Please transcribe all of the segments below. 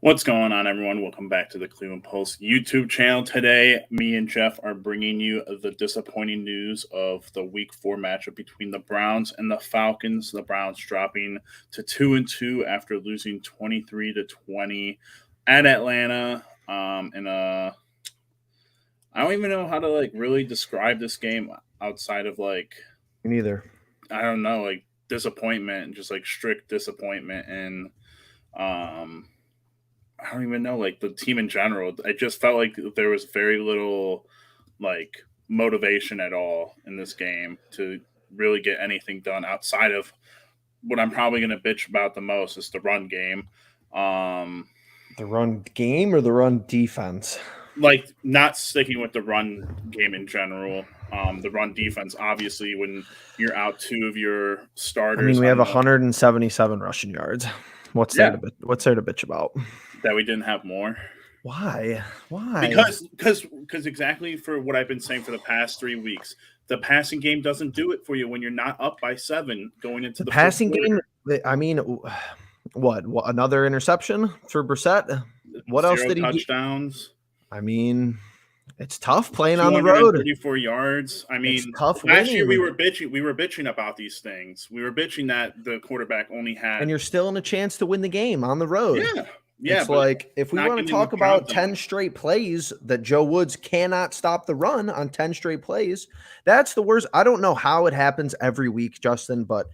What's going on, everyone? Welcome back to the Cleveland Post YouTube channel. Today, me and Jeff are bringing you the disappointing news of the Week 4 matchup between the Browns and the Falcons. The Browns dropping to 2-2 after losing 23-20 at Atlanta. I don't even know how to really describe this game outside of Neither. I don't know, disappointment and just strict disappointment and um I don't even know, the team in general. I just felt like there was very little motivation at all in this game to really get anything done outside of what I'm probably going to bitch about the most is the run game. Um, The run game or the run defense? not sticking with the run game in general. The run defense, obviously, when you're out two of your starters, We have 177 rushing yards. What's there to bitch about? That we didn't have more. Why? Because exactly for what I've been saying for the past 3 weeks, the passing game doesn't do it for you when you're not up by 7 going into the passing game. What? Another interception for Brissett? What else did he do? Touchdowns. It's tough playing on the road. 234 yards. It's tough. Last year we were bitching about these things. We were bitching that the quarterback only had, and you're still in a chance to win the game on the road. Yeah, it's like if we want to talk about 10 straight plays that Joe Woods cannot stop the run on 10 straight plays, that's the worst. I don't know how it happens every week, Justin, but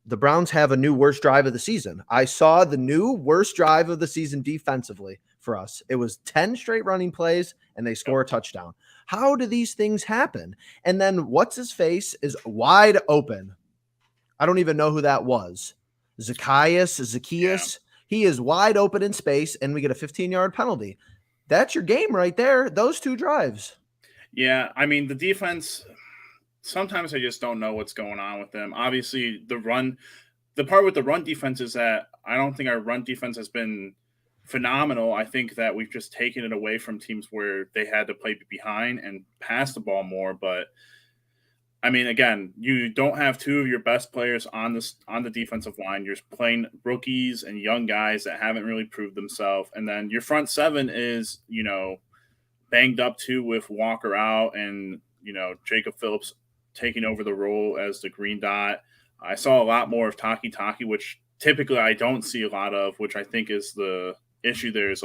the Browns have a new worst drive of the season. I saw the new worst drive of the season defensively for us. It was 10 straight running plays and they score a touchdown. How do these things happen? And then what's his face is wide open. I don't even know who that was. Zacchaeus. Yeah. He is wide open in space, and we get a 15-yard penalty. That's your game right there, those two drives. Yeah, the defense, sometimes I just don't know what's going on with them. Obviously, the part with the run defense is that I don't think our run defense has been phenomenal. I think that we've just taken it away from teams where they had to play behind and pass the ball more, but again, you don't have two of your best players on the defensive line. You're playing rookies and young guys that haven't really proved themselves. And then your front seven is, banged up too with Walker out and, Jacob Phillips taking over the role as the green dot. I saw a lot more of Taki, which typically I don't see a lot of, which I think is the issue there is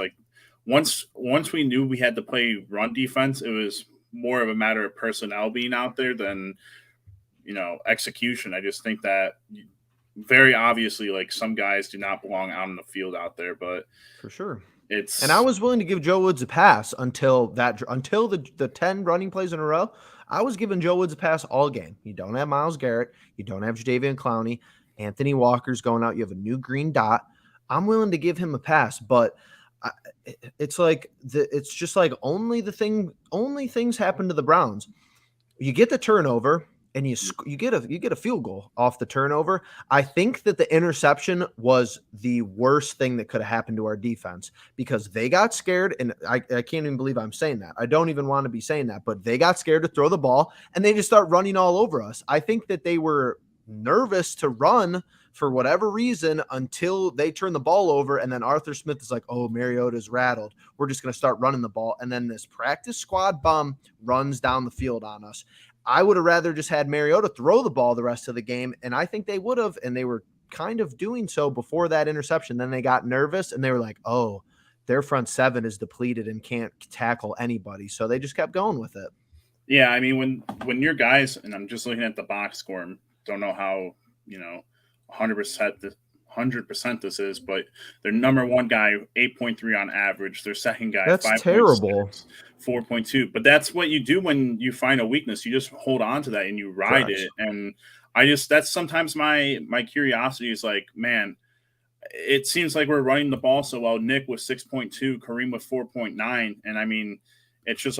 once we knew we had to play run defense, it was more of a matter of personnel being out there than execution. I just think that very obviously some guys do not belong out in the field out there, but for sure and I was willing to give Joe Woods a pass until the 10 running plays in a row. I was giving Joe Woods a pass all game. You don't have Myles Garrett, you don't have Jadeveon Clowney, Anthony Walker's going out, you have a new green dot. I'm willing to give him a pass, but it's just like only things happen to the Browns. You get the turnover and you get a field goal off the turnover. I think that the interception was the worst thing that could have happened to our defense because they got scared, and I can't even believe I'm saying that. I don't even want to be saying that, but they got scared to throw the ball and they just start running all over us. I think that they were nervous to run for whatever reason until they turn the ball over, and then Arthur Smith is like, oh, Mariota's rattled. We're just going to start running the ball. And then this practice squad bum runs down the field on us. I would have rather just had Mariota throw the ball the rest of the game, and I think they would have, and they were kind of doing so before that interception. Then they got nervous, and they were like, oh, their front seven is depleted and can't tackle anybody. So they just kept going with it. Yeah, when your guys, and I'm just looking at the box score and don't know how, 100% this is, but their number one guy 8.3 on average, their second guy that's 5. terrible 4.2. But that's what you do when you find a weakness. You just hold on to that and you ride it. And that's sometimes my curiosity is man, it seems like we're running the ball so well. Nick with 6.2, Kareem with 4.9, and it's just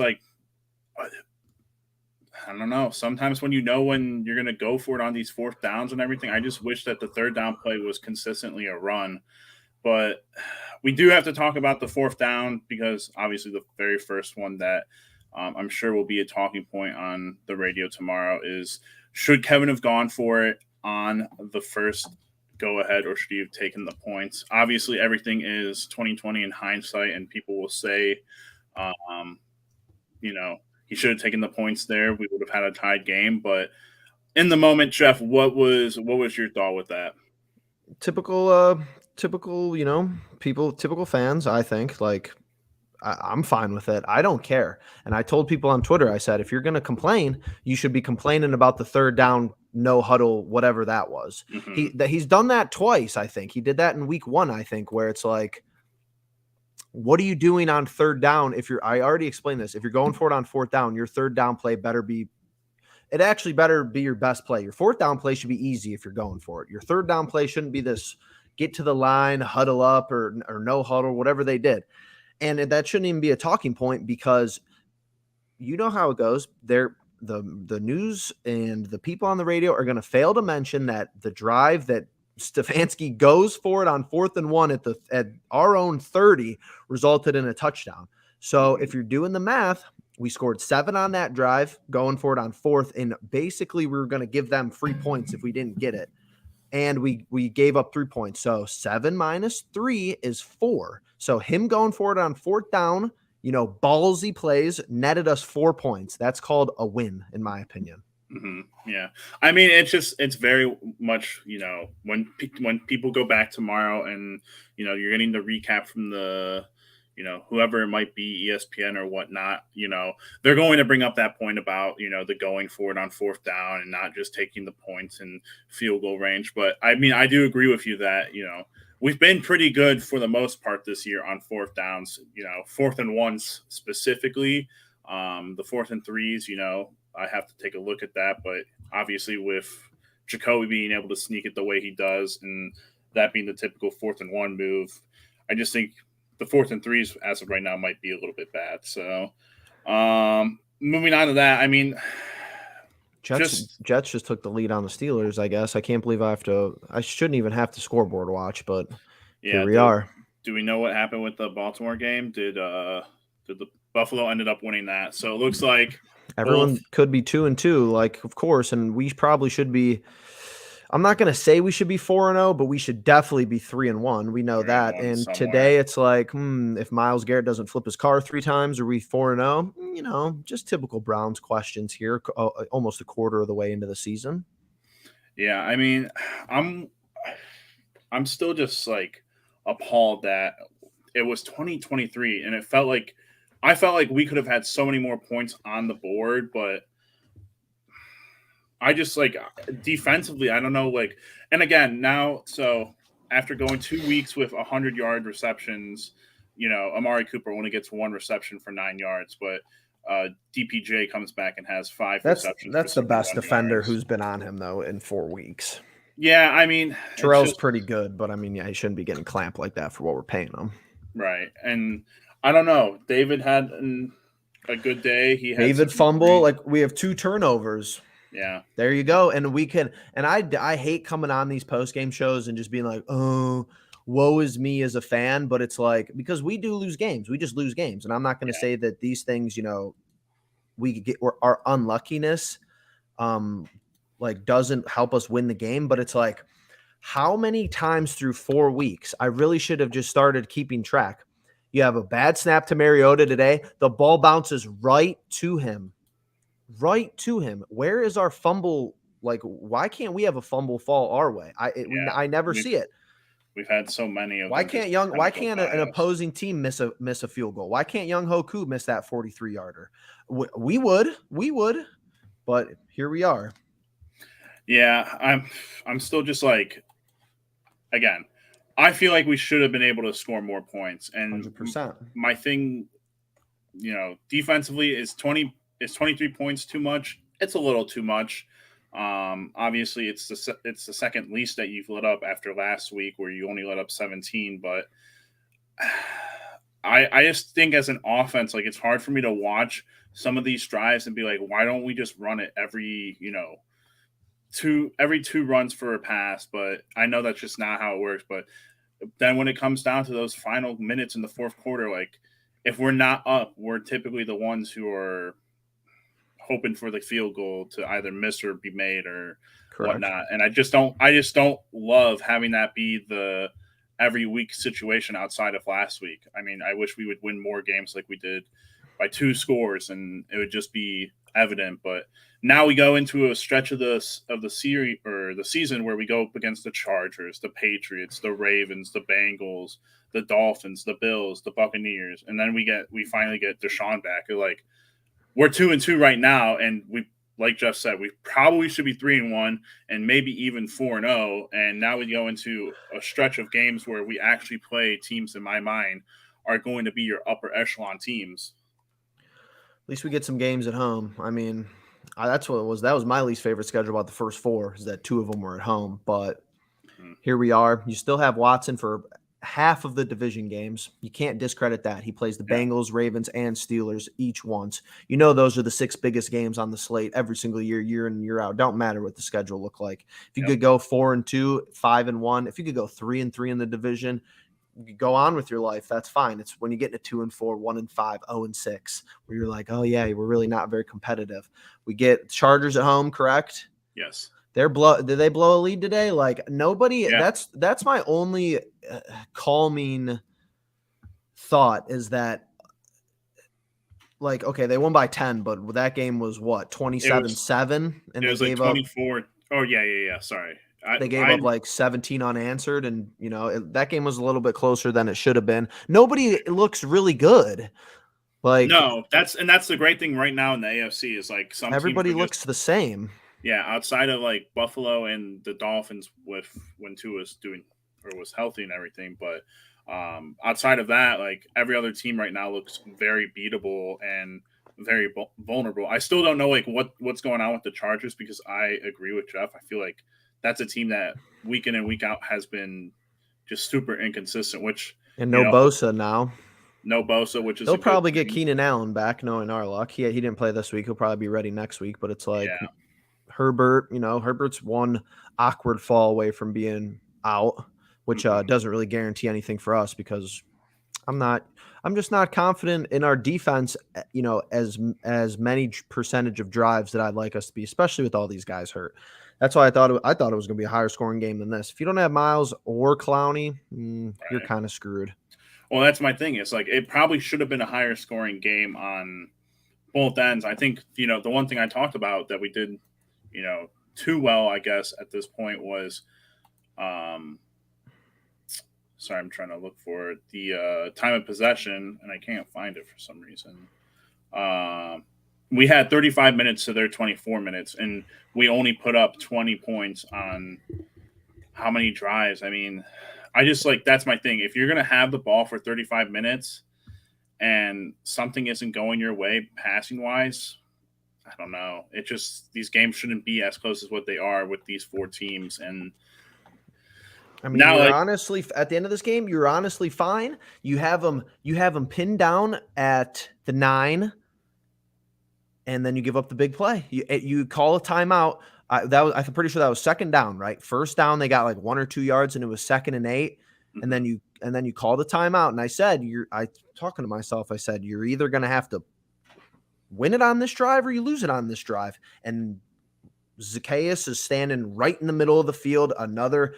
I don't know. Sometimes when when you're going to go for it on these fourth downs and everything, I just wish that the third down play was consistently a run. But we do have to talk about the fourth down because obviously the very first one that I'm sure will be a talking point on the radio tomorrow is should Kevin have gone for it on the first go ahead or should he have taken the points? Obviously, everything is 2020 in hindsight, and people will say, um, he should have taken the points there. We would have had a tied game, but in the moment, Jeff, what was your thought with that? Typical, typical fans. I think I'm fine with it. I don't care. And I told people on Twitter, I said, if you're going to complain, you should be complaining about the third down, no huddle, whatever that was. Mm-hmm. He's done that twice. I think he did that in week 1, I think, where it's like, what are you doing on third down? I already explained this. If you're going for it on fourth down, your third down play better be your best play. Your fourth down play should be easy if you're going for it. Your third down play shouldn't be this get to the line, huddle up or no huddle, whatever they did. And that shouldn't even be a talking point because you know how it goes. The news and the people on the radio are going to fail to mention that the drive that Stefanski goes for it on 4th and 1 at our own 30 resulted in a touchdown. So if you're doing the math, we scored 7 on that drive going for it on 4th. And basically we were going to give them 3 points if we didn't get it. And we gave up 3 points. So 7 minus 3 is 4. So him going for it on 4th down, ballsy plays netted us 4 points. That's called a win, in my opinion. Mm-hmm. Yeah. I mean, it's very much, when people go back tomorrow and, you're getting the recap from the, whoever it might be, ESPN or whatnot, they're going to bring up that point about, the going for it on 4th down and not just taking the points in field goal range. But I mean, I do agree with you that, we've been pretty good for the most part this year on 4th downs, 4th and 1s specifically. The 4th and 3s, I have to take a look at that. But obviously with Jacoby being able to sneak it the way he does and that being the typical 4th and 1 move, I just think the 4th and 3s as of right now might be a little bit bad. So moving on to that, I mean, Jets just took the lead on the Steelers, I guess. I can't believe I shouldn't even have to scoreboard watch, but here we are. Do we know what happened with the Baltimore game? Did the Buffalo ended up winning that? So it looks like everyone could be 2-2, like, of course, and we probably should be. I'm not going to say we should be 4-0, but we should definitely be 3-1. We know that. And somewhere. Today it's like, if Myles Garrett doesn't flip his car 3 times, are we 4-0? Just typical Browns questions here, almost a quarter of the way into the season. Yeah, I mean, I'm still just like appalled that it was 2023 and I felt like we could have had so many more points on the board, but I just defensively, I don't know, and again, now, so after going 2 weeks with 100-yard receptions, Amari Cooper only gets 1 reception for 9 yards, but DPJ comes back and has 5 receptions. That's the best defender who's been on him, though, in 4 weeks. Yeah, I mean, Terrell's pretty good, but I mean, yeah, he shouldn't be getting clamped like that for what we're paying him. Right. And I don't know. David had a good day. David fumble. We have 2 turnovers. Yeah. There you go. And we can, and I hate coming on these post-game shows and just being like, oh, woe is me as a fan. But it's like, because we do lose games. We just lose games. And I'm not going to say that these things, we get our unluckiness, doesn't help us win the game. But it's like, how many times through 4 weeks, I really should have just started keeping track. You have a bad snap to Mariota today. The ball bounces right to him. Where is our fumble? Why can't we have a fumble fall our way? I never see it. We've had so many of them. Why can't an opposing team miss a field goal? Why can't Young Hoku miss that 43-yarder? We would, but here we are. Yeah, I'm still just again, I feel like we should have been able to score more points. And 100%. My thing, defensively is 23 points too much? It's a little too much. Obviously, it's the second least that you've let up after last week, where you only let up 17. But I just think as an offense, it's hard for me to watch some of these drives and be like, why don't we just run it every 2 runs for a pass? But I know that's just not how it works. But then when it comes down to those final minutes in the fourth quarter, if we're not up, we're typically the ones who are hoping for the field goal to either miss or be made or Correct. whatnot. And I just don't love having that be the every week situation outside of last week. I mean, I wish we would win more games like we did by 2 scores, and it would just be evident. But now we go into a stretch of the series or the season where we go up against the Chargers, the Patriots, the Ravens, the Bengals, the Dolphins, the Bills, the Buccaneers, and then we finally get Deshaun back. Like, we're 2-2 right now, and we, like Jeff said, we probably should be 3-1 and maybe even 4-0. And now we go into a stretch of games where we actually play teams, in my mind, are going to be your upper echelon teams. At least we get some games at home. I mean, that's what it was. That was my least favorite schedule about the first 4, is that 2 of them were at home. But here we are. You still have Watson for half of the division games. You can't discredit that. He plays the Bengals, Ravens, and Steelers each once. You know, those are the 6 biggest games on the slate every single year, year in and year out. Don't matter what the schedule look like. If you could go 4-2, 5-1, if you could go 3-3 in the division, you go on with your life. That's fine. It's when you get into 2-4, 1-5, 0-6, where you're like, oh yeah, we're really not very competitive. We get Chargers at home, correct? Yes. Did they blow a lead today? Like, nobody. Yeah. That's my only calming thought, is that, like, okay, they won by 10, but that game was what, 27-7, and it was they gave like 24. Oh yeah. Sorry. They gave up like 17 unanswered, and that game was a little bit closer than it should have been. Nobody looks really good. Like, no, that's the great thing right now in the AFC is like everybody looks the same. Yeah, outside of like Buffalo and the Dolphins with when Tua was healthy and everything, but outside of that, like every other team right now looks very beatable and very vulnerable. I still don't know like what's going on with the Chargers, because I agree with Jeff. I feel like that's a team that week in and week out has been just super inconsistent. And Bosa now. No Bosa, which is they'll probably get Keenan Allen back, knowing our luck. He didn't play this week. He'll probably be ready next week. But it's like Herbert's one awkward fall away from being out, which doesn't really guarantee anything for us, because I'm just not confident in our defense, as many percentage of drives that I'd like us to be, especially with all these guys hurt. That's why I thought it was going to be a higher scoring game than this. If you don't have Miles or Clowney, you're kind of screwed. Well, that's my thing. It's like it probably should have been a higher scoring game on both ends. I think, the one thing I talked about that we did, too well, I guess, at this point was, sorry, I'm trying to look for it, the time of possession, and I can't find it for some reason. We had 35 minutes to their 24 minutes, and we only put up 20 points on how many drives? I mean, I just that's my thing. If you're going to have the ball for 35 minutes and something isn't going your way passing wise, I don't know. It just, these games shouldn't be as close as what they are with these 4 teams. And I mean, now, honestly, at the end of this game, you're honestly fine. You have them pinned down at the 9, and then you give up the big play. You call a timeout. I'm pretty sure that was second down, right? First down, they got like 1 or 2 yards, and it was 2nd and 8. And then you call the timeout. And I said, talking to myself, I said, you're either going to have to win it on this drive or you lose it on this drive. And Zacchaeus is standing right in the middle of the field, another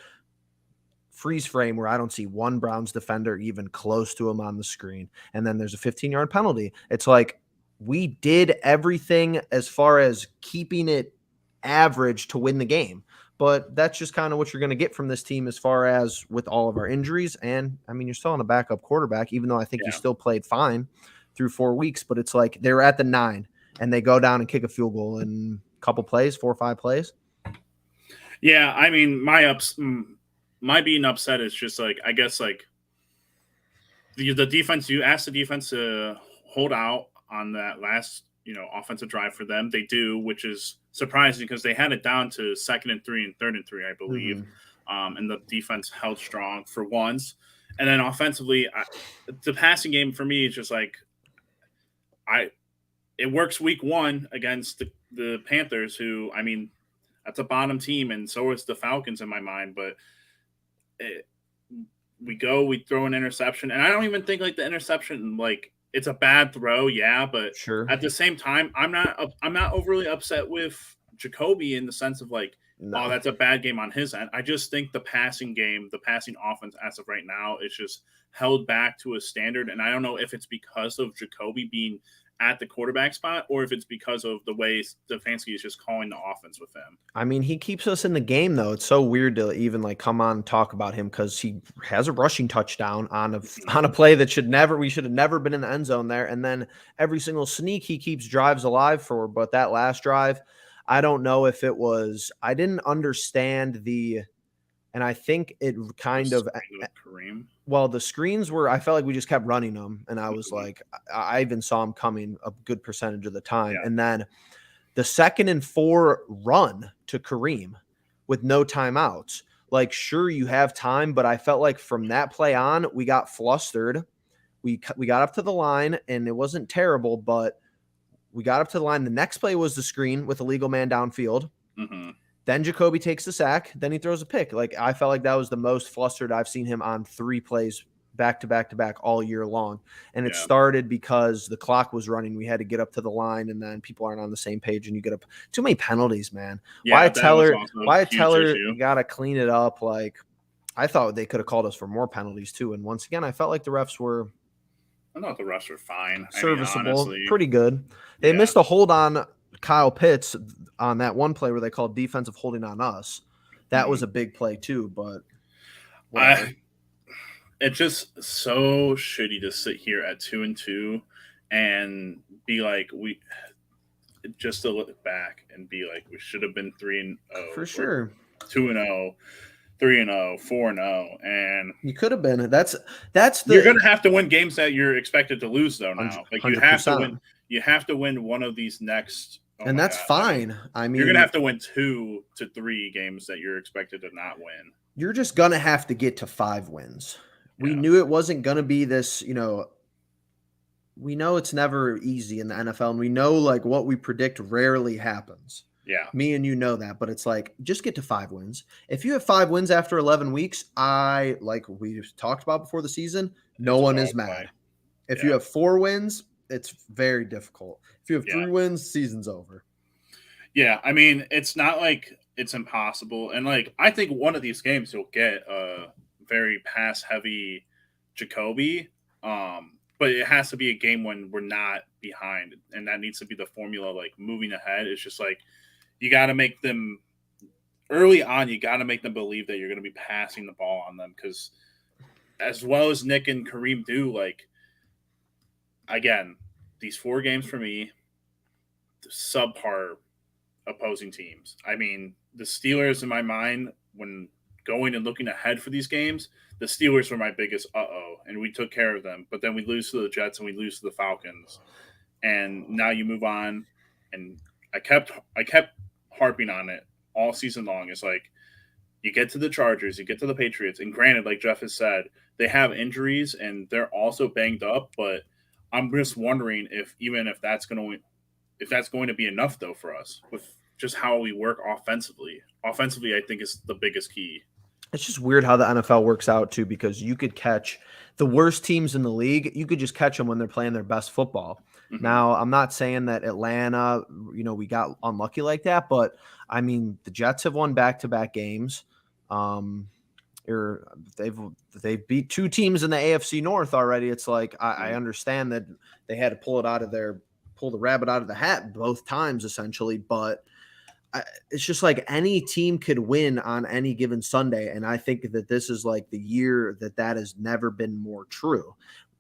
freeze frame where I don't see one Browns defender even close to him on the screen. And then there's a 15-yard penalty. It's like, we did everything as far as keeping it average to win the game. But that's just kind of what you're going to get from this team as far as with all of our injuries. And, I mean, you're still on a backup quarterback, even though I think he still played fine through 4 weeks. But it's like they're at the 9, and they go down and kick a field goal in a couple plays, 4 or 5 plays. Yeah, I mean, my being upset is just like, I guess, like the defense, you ask the defense to hold out on that last, offensive drive for them. They do, which is surprising because they had it down to 2nd and 3 and 3rd and 3, I believe. And the defense held strong for once. And then offensively, the passing game for me is just like, it works week 1 against the Panthers, who, I mean, that's a bottom team, and so is the Falcons in my mind. But we throw an interception, and I don't even think like the interception, like, it's a bad throw, yeah, but Sure. at the same time, I'm not overly upset with Jacoby in the sense of like, oh, No. that's a bad game on his end. I just think the passing game, the passing offense as of right now is just held back to a standard, and I don't know if it's because of Jacoby being at the quarterback spot or if it's because of the way Stefanski is just calling the offense with him. I mean, he keeps us in the game though. It's so weird to even like come on and talk about him because he has a rushing touchdown on a play that we should have never been in the end zone there. And then every single sneak he keeps drives alive for. But that last drive, I don't know if it was I didn't understand and I think it kind of Kareem. Well, the screens were I felt like we just kept running them, and I was like, I even saw them coming a good percentage of the time. Yeah. And then the 2nd and 4 run to Kareem with no timeouts. Like, sure, you have time, but I felt like from that play on, we got flustered. We got up to the line, and it wasn't terrible, but we got up to the line. The next play was the screen with a legal man downfield. Mm-hmm. Then Jacoby takes the sack. Then he throws a pick. Like, I felt like that was the most flustered I've seen him on 3 plays back to back to back all year long. And it started because the clock was running. We had to get up to the line, and then people aren't on the same page, and you get up too many penalties, man. Yeah, Wyatt Teller, you got to clean it up. Like, I thought they could have called us for more penalties too. And once again, I felt like the refs were I thought the refs were fine. Serviceable, I mean, honestly, pretty good. They missed a hold on Kyle Pitts on that one play where they called defensive holding on us. That was a big play too, but it's just so shitty to sit here at 2-2 and be like just to look back and be like we should have been 3-0 for sure, 2-0, 3-0, 4-0, and you could have been. That's you're gonna have to win games that you're expected to lose though now. Like 100%. you have to win. You have to win one of these next. And that's fine. I mean, you're going to have to win 2 to 3 games that you're expected to not win. You're just going to have to get to 5 wins. We knew it wasn't going to be this, we know it's never easy in the NFL, and we know like what we predict rarely happens. Yeah. Me and you know that, but it's like, just get to 5 wins. If you have 5 wins after 11 weeks, like we talked about before the season, no one is mad. If you have 4 wins, it's very difficult. If you have 3 wins, season's over. Yeah, I mean, it's not like it's impossible. And, like, I think one of these games you'll get a very pass-heavy Jacoby, but it has to be a game when we're not behind, and that needs to be the formula, like, moving ahead. It's just, like, you got to make them – early on, you got to make them believe that you're going to be passing the ball on them because as well as Nick and Kareem do, like, again, these 4 games for me, subpar opposing teams. I mean, the Steelers in my mind, when going and looking ahead for these games, the Steelers were my biggest and we took care of them. But then we lose to the Jets and we lose to the Falcons. And now you move on, and I kept harping on it all season long. It's like you get to the Chargers, you get to the Patriots, and granted, like Jeff has said, they have injuries and they're also banged up, but I'm just wondering if that's going to be enough though for us with just how we work offensively. Offensively, I think is the biggest key. It's just weird how the NFL works out too, because you could catch the worst teams in the league. You could just catch them when they're playing their best football. Mm-hmm. Now, I'm not saying that Atlanta, we got unlucky like that, but I mean, the Jets have won back-to-back games. They've beat 2 teams in the AFC North already. It's like I understand that they had to pull the rabbit out of the hat both times essentially, but it's just like any team could win on any given Sunday, and I think that this is like the year that has never been more true.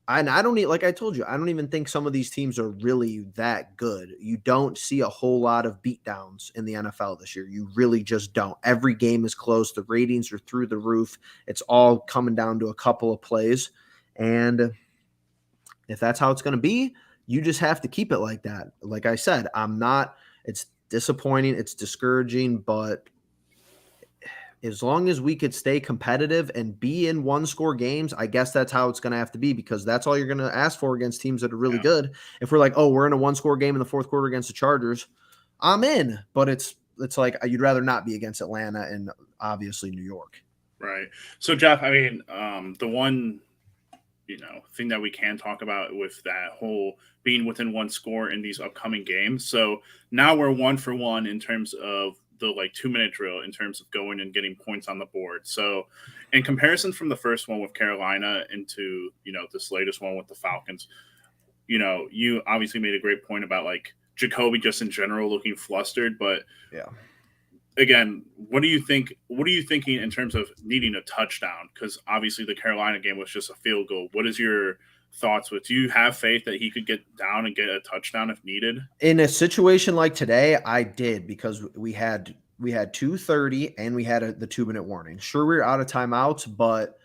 And I don't like I told you, I don't even think some of these teams are really that good. You don't see a whole lot of beatdowns in the NFL this year. You really just don't. Every game is close. The ratings are through the roof. It's all coming down to a couple of plays. And if that's how it's going to be, you just have to keep it like that. Like I said, it's disappointing. It's discouraging, but as long as we could stay competitive and be in 1-score games, I guess that's how it's going to have to be, because that's all you're going to ask for against teams that are really good. If we're like, oh, we're in a 1-score game in the 4th quarter against the Chargers, I'm in. But it's like you'd rather not be against Atlanta and obviously New York. Right. So, Jeff, I mean, the one thing that we can talk about with that whole being within one score in these upcoming games. So now we're 1-for-1 in terms of the like 2-minute drill in terms of going and getting points on the board. So in comparison from the first one with Carolina into, this latest one with the Falcons, you obviously made a great point about like Jacoby just in general looking flustered, but yeah. Again, what are you thinking in terms of needing a touchdown? Because obviously the Carolina game was just a field goal. What is your thoughts with? Do you have faith that he could get down and get a touchdown if needed? In a situation like today, I did, because we had 2:30 and we had the 2-minute warning. Sure, we were out of timeouts, but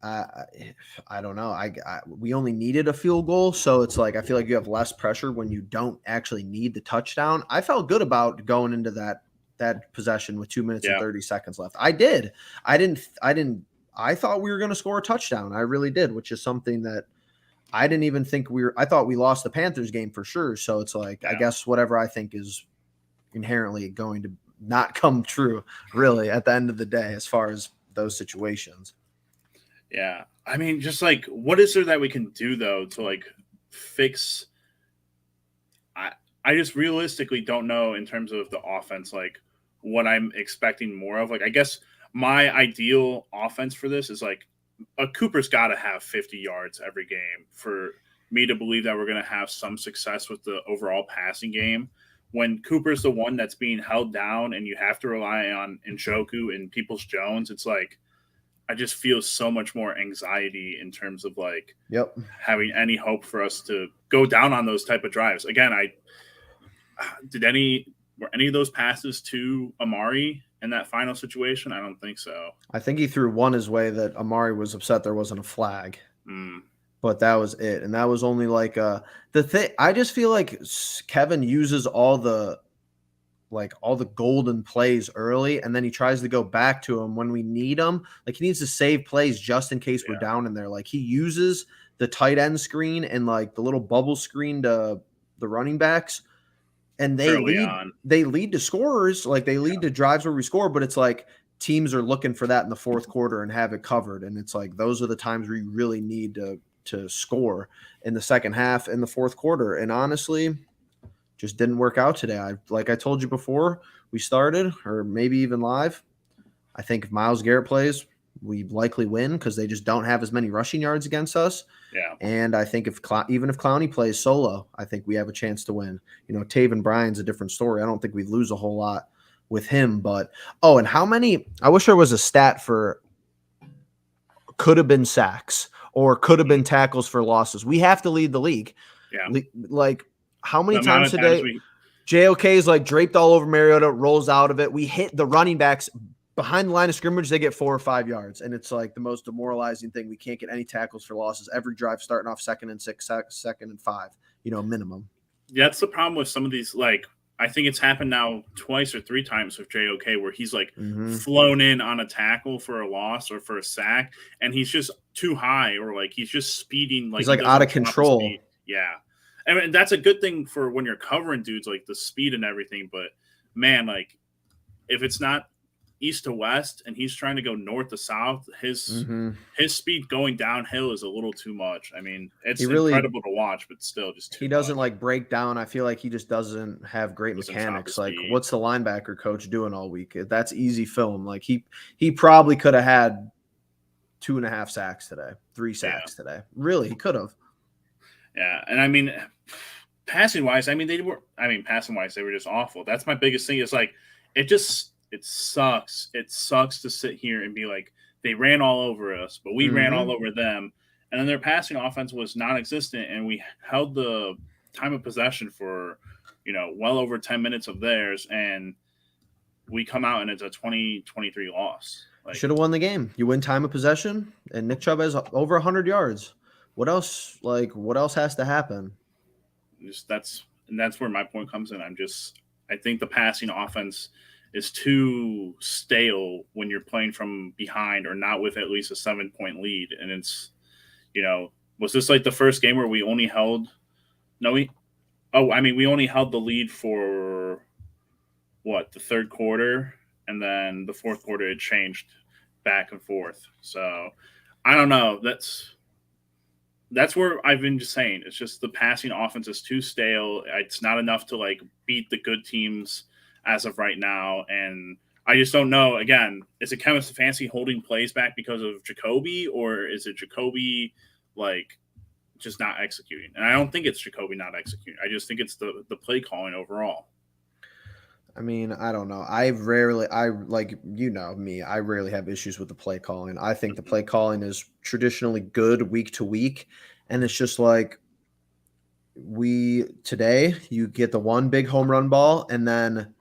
I don't know. We only needed a field goal, so it's like I feel like you have less pressure when you don't actually need the touchdown. I felt good about going into that possession with 2 minutes and 30 seconds left. I did. I thought we were going to score a touchdown. I really did, which is something that I didn't even think I thought we lost the Panthers game for sure. So it's like, I guess whatever I think is inherently going to not come true, really, at the end of the day, as far as those situations. Yeah. I mean, just like, what is there that we can do, though, to like fix? I just realistically don't know in terms of the offense, like what I'm expecting more of. Like, I guess my ideal offense for this is like a Cooper's got to have 50 yards every game for me to believe that we're going to have some success with the overall passing game. When Cooper's the one that's being held down and you have to rely on Njoku and Peoples-Jones, it's like, I just feel so much more anxiety in terms of like having any hope for us to go down on those type of drives. Again, were any of those passes to Amari in that final situation? I don't think so. I think he threw one his way that Amari was upset there wasn't a flag. But that was it. And that was only like the thing. I just feel like Kevin uses all the golden plays early, and then he tries to go back to them when we need them. Like, he needs to save plays just in case we're down in there. Like, he uses the tight end screen and like the little bubble screen to the running backs, and they lead to scorers. Like, they lead to drives where we score, but it's like teams are looking for that in the fourth quarter and have it covered. And it's like, those are the times where you really need to score in the second half in the fourth quarter. And honestly, just didn't work out today. Like I told you before we started, or maybe even live, I think if Myles Garrett plays, we likely win because they just don't have as many rushing yards against us. Yeah. And I think even if Clowney plays solo, I think we have a chance to win. Taven Bryan's a different story. I don't think we lose a whole lot with him. But, and how many – I wish there was a stat for could have been sacks or could have been tackles for losses. We have to lead the league. Yeah. Like – how many times today JOK is like draped all over Mariota, rolls out of it. We hit the running backs behind the line of scrimmage. They get 4 or 5 yards. And it's like the most demoralizing thing. We can't get any tackles for losses. Every drive starting off 2nd and 6, 2nd and 5, minimum. Yeah, that's the problem with some of these. Like, I think it's happened now twice or 3 times with JOK where he's like flown in on a tackle for a loss or for a sack. And he's just too high, or like he's just speeding. Like, he's like out of control. Yeah. I mean, that's a good thing for when you're covering dudes, like the speed and everything. But, man, like, if it's not east to west and he's trying to go north to south, his speed going downhill is a little too much. I mean, it's incredible to watch, but still just too much. He doesn't, like, break down. I feel like he just doesn't have great mechanics. Like, what's the linebacker coach doing all week? That's easy film. Like, he probably could have had 2.5 sacks today, 3 sacks today. Really, he could have. Yeah, and I mean, passing-wise, they were just awful. That's my biggest thing is, like, it sucks. It sucks to sit here and be like, they ran all over us, but we ran all over them. And then their passing offense was non-existent, and we held the time of possession for, well over 10 minutes of theirs, and we come out and it's a 20-23 loss. Like, should have won the game. You win time of possession, and Nick Chubb has over 100 yards. What else has to happen? That's where my point comes in. I think the passing offense is too stale when you're playing from behind or not with at least a 7-point lead. And it's, was this like the first game where we only held we only held the lead for the third quarter, and then the fourth quarter it changed back and forth. So I don't know. That's where I've been just saying. It's just the passing offense is too stale. It's not enough to like beat the good teams as of right now. And I just don't know. Again, is it Kevin Stefanski holding plays back because of Jacoby, or is it Jacoby like just not executing? And I don't think it's Jacoby not executing. I just think it's the play calling overall. I mean, I don't know. Like, you know me, I rarely have issues with the play calling. I think the play calling is traditionally good week to week. And it's just like today you get the one big home run ball, and then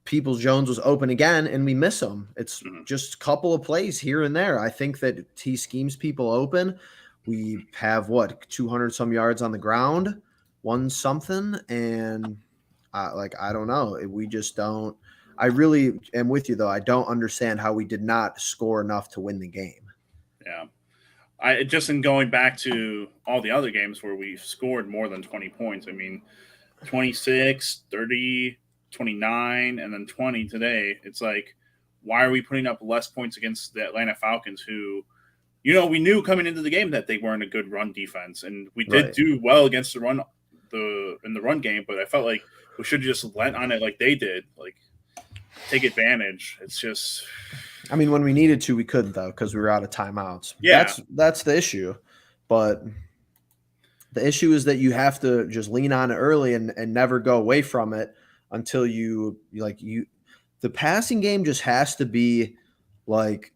Peoples Jones was open again and we miss him. It's just a couple of plays here and there. I think that he schemes people open. We have 200 some yards on the ground, one something, and I don't know. We just don't. I really am with you, though. I don't understand how we did not score enough to win the game. Yeah. Just in going back to all the other games where we've scored more than 20 points. I mean, 26, 30, 29, and then 20 today. It's like, why are we putting up less points against the Atlanta Falcons who, we knew coming into the game that they weren't a good run defense. And we did do well against the run in the run game, but I felt like we should have just lent on it like they did, like take advantage. It's just, I mean, when we needed to, we couldn't though because we were out of timeouts. Yeah, that's the issue. But the issue is that you have to just lean on it early and never go away from it until the passing game just has to be like.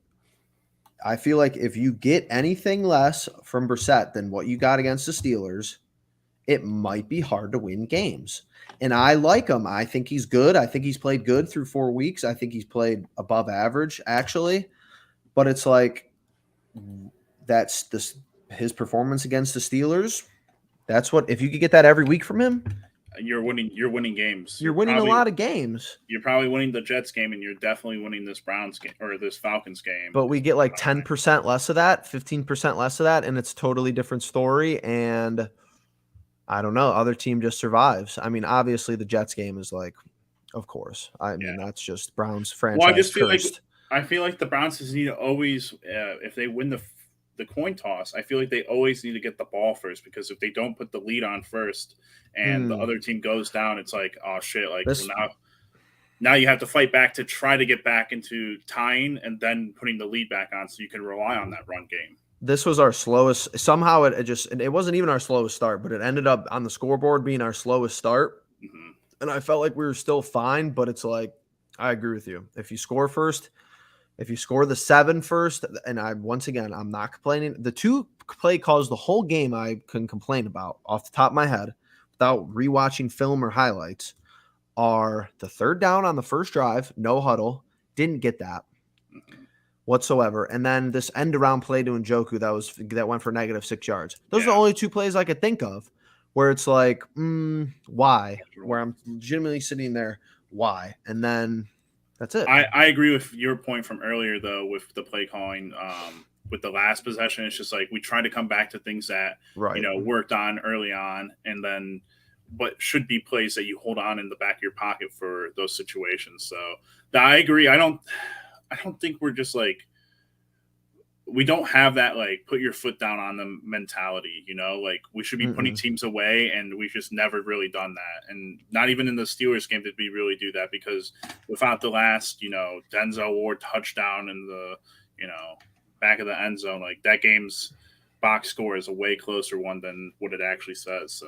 I feel like if you get anything less from Brissett than what you got against the Steelers, it might be hard to win games. And I like him. I think he's good. I think he's played good through 4 weeks. I think he's played above average, actually. But it's like his performance against the Steelers. That's what, if you could get that every week from him, you're winning games. You're winning a lot of games. You're probably winning the Jets game, and you're definitely winning this Browns game or this Falcons game. But we get like 10% less of that, 15% less of that, and it's a totally different story. And I don't know. Other team just survives. I mean, obviously the Jets game is like, of course. I mean, that's just Browns franchise. Well, I just feel like the Browns need to always, if they win the coin toss, I feel like they always need to get the ball first, because if they don't put the lead on first and the other team goes down, it's like, oh shit, like now you have to fight back to try to get back into tying and then putting the lead back on so you can rely on that run game. This was our slowest. Somehow it wasn't even our slowest start, but it ended up on the scoreboard being our slowest start. Mm-hmm. And I felt like we were still fine, but it's like, I agree with you. If you score first, if you score the 7 first, and I'm not complaining. The 2 play calls the whole game I can complain about off the top of my head without rewatching film or highlights are the 3rd down on the first drive, no huddle, didn't get that whatsoever. And then this end around play to Njoku that went for -6 yards. Those are the only 2 plays I could think of where it's like, why? Where I'm legitimately sitting there, why? And then that's it. I agree with your point from earlier, though, with the play calling. With the last possession, it's just like we try to come back to things that worked on early on, and then what should be plays that you hold on in the back of your pocket for those situations. So I agree. I don't think we're just like, we don't have that like put your foot down on them mentality. Like we should be putting teams away, and we've just never really done that. And not even in the Steelers game did we really do that, because without the last Denzel Ward touchdown in the back of the end zone, like that game's box score is a way closer one than what it actually says. So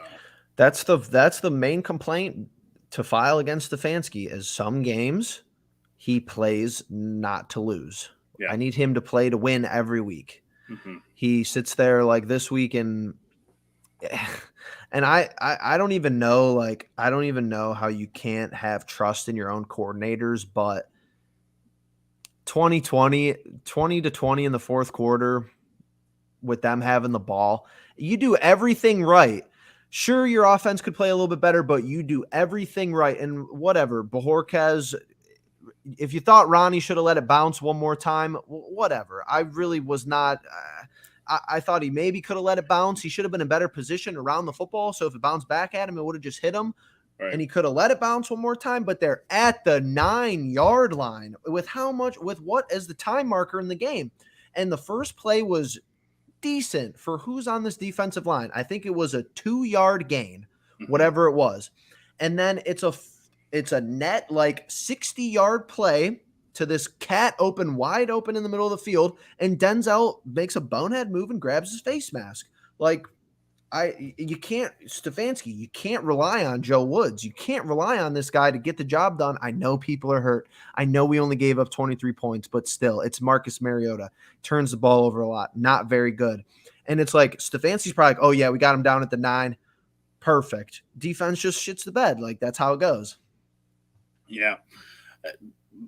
that's the main complaint to file against Stefanski is some games he plays not to lose. Yeah. I need him to play to win every week. Mm-hmm. He sits there like this week and I don't even know, like, I don't even know how you can't have trust in your own coordinators, but 20 to 20 in the 4th quarter with them having the ball, you do everything right. Sure, your offense could play a little bit better, but you do everything right. And whatever, Bojorquez, if you thought Ronnie should have let it bounce one more time, whatever. I really was not I thought he maybe could have let it bounce. He should have been in better position around the football. So if it bounced back at him, it would have just hit him. Right. And he could have let it bounce one more time, but they're at the 9-yard line with what is the time marker in the game? And the first play was decent for who's on this defensive line. I think it was a 2-yard gain, whatever it was. And then it's a net like 60-yard play to this cat wide open in the middle of the field, and Denzel makes a bonehead move and grabs his face mask. Like, you can't, Stefanski, you can't rely on Joe Woods. You can't rely on this guy to get the job done. I know people are hurt. I know we only gave up 23 points, but still, it's Marcus Mariota. Turns the ball over a lot. Not very good. And it's like, Stefanski's probably like, oh yeah, we got him down at the 9. Perfect. Defense just shits the bed. Like, that's how it goes. Yeah.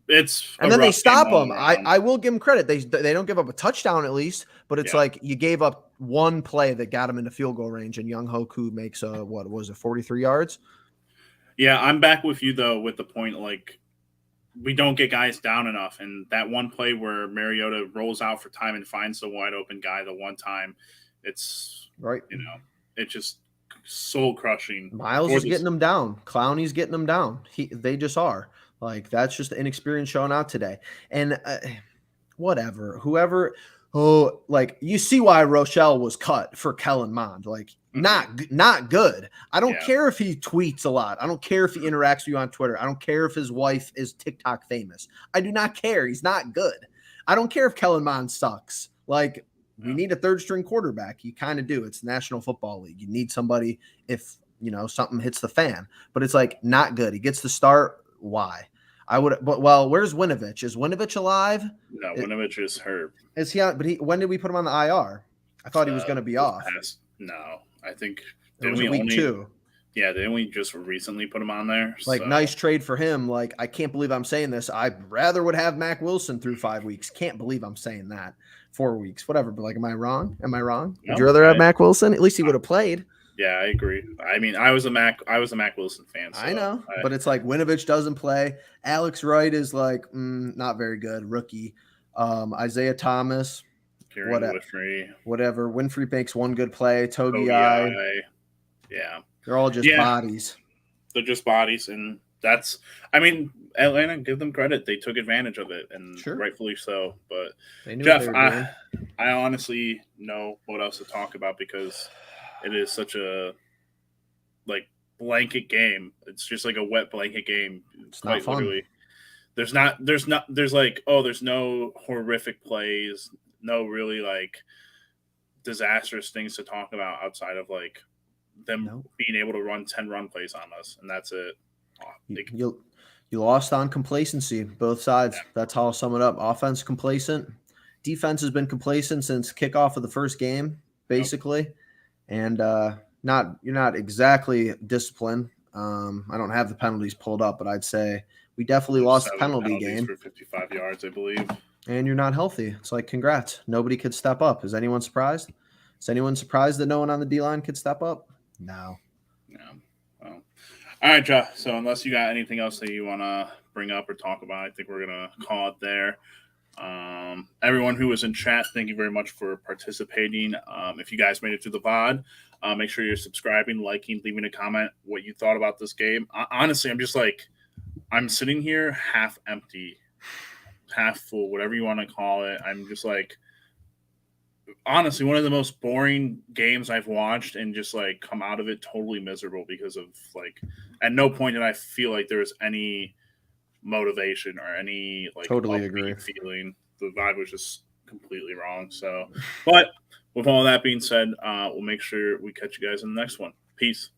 It's and then they stop them. I will give them credit. They don't give up a touchdown at least, but it's like you gave up one play that got them into field goal range, and Young Hoku makes 43 yards? Yeah, I'm back with you though with the point, like, we don't get guys down enough, and that one play where Mariota rolls out for time and finds the wide open guy the one time, it's right. It's just soul crushing. Miles is getting them down. Clowney's getting them down. They just are. Like, that's just the inexperience showing out today. And whatever, whoever, like, you see why Rochelle was cut for Kellen Mond. Like, not good. I don't care if he tweets a lot. I don't care if he interacts with you on Twitter. I don't care if his wife is TikTok famous. I do not care. He's not good. I don't care if Kellen Mond sucks. Like, we need a third-string quarterback. You kind of do. It's the National Football League. You need somebody if, something hits the fan. But it's, like, not good. He gets the start. Why? Where's Winovich? Is Winovich alive? No, Winovich is hurt. Is he on? But when did we put him on the IR? I thought he was going to be off. No, I think it was week 2. Yeah, didn't we just recently put him on there? Like, nice trade for him. Like, I can't believe I'm saying this. I rather would have Mac Wilson through 5 weeks. Can't believe I'm saying that. 4 weeks, whatever. But like, am I wrong? No, would you rather have Mac Wilson? At least he would have played. Yeah, I agree. I mean, I was a Mac Wilson fan. So I know, but it's like Winovich doesn't play. Alex Wright is like not very good, rookie. Isaiah Thomas, whatever. Winfrey makes one good play. Togiai. Yeah, they're all just bodies. They're just bodies, and that's. I mean, Atlanta, give them credit. They took advantage of it, and rightfully so. But Jeff, I honestly know what else to talk about because it is such a blanket game. It's just like a wet blanket game. It's not fun. Literally. There's no horrific plays, no really disastrous things to talk about outside of them being able to run 10 run plays on us, and that's it. You lost on complacency, both sides. Yeah. That's how I'll sum it up. Offense complacent. Defense has been complacent since kickoff of the first game, basically. And you're not exactly disciplined. I don't have the penalties pulled up, but I'd say we definitely lost the penalty game for 55 yards, I believe. And you're not healthy. It's like, congrats. Nobody could step up. Is anyone surprised? Is anyone surprised that no one on the D-line could step up? No. Well, all right, Jeff. So unless you got anything else that you want to bring up or talk about, I think we're going to call it there. Everyone who was in chat, thank you very much for participating. If you guys made it to the VOD, make sure you're subscribing, liking, leaving a comment what you thought about this game. Honestly, I'm just I'm sitting here half empty, half full, whatever you want to call it. I'm just honestly, one of the most boring games I've watched, and just come out of it totally miserable because of at no point did I feel like there was any motivation or any totally agree feeling. The vibe was just completely wrong. So, but with all that being said, we'll make sure we catch you guys in the next one. Peace.